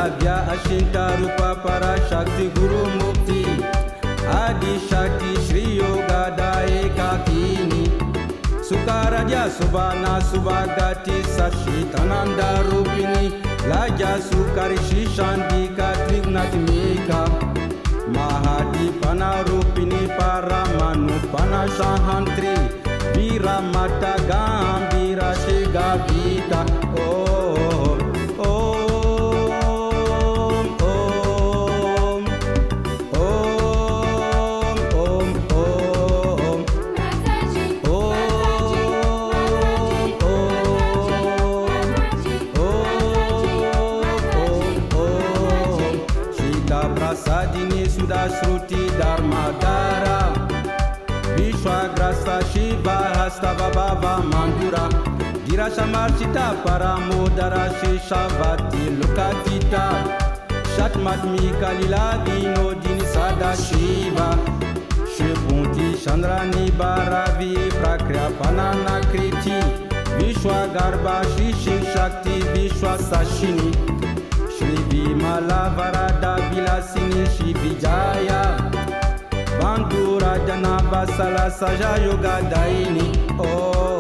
Eklavya Ashinta Rupa Para Shakti Guru Mukti Adi Shakti Shri Yoga Daeka Kini Sukaradya Subhana Subhagati Sashitananda Rupini Laja Sukari Shishandika Trignatmika Mahadi Panarupini Paramanu Panashahantri Vira Mata Gambira Shiga Vita Om Om Om Om Om Om Shita Prasadini Sudha Shruti Dharmadara Vishwagrasta Shiva Hasta Baba Mandura Dirasha Marchita Paramodara Shishavati Lokatita Shatmatmika Lila Vinodini Sada Shiva Shibunti Chandrani Baravi Prakriya Panana Kriti Vishwagarbha Shri Shakti Vishwa Sashini Shri Vimala Varada Vilasini Shri Vijaya Bandura Janaba Sala Saja Yoga Daini Oh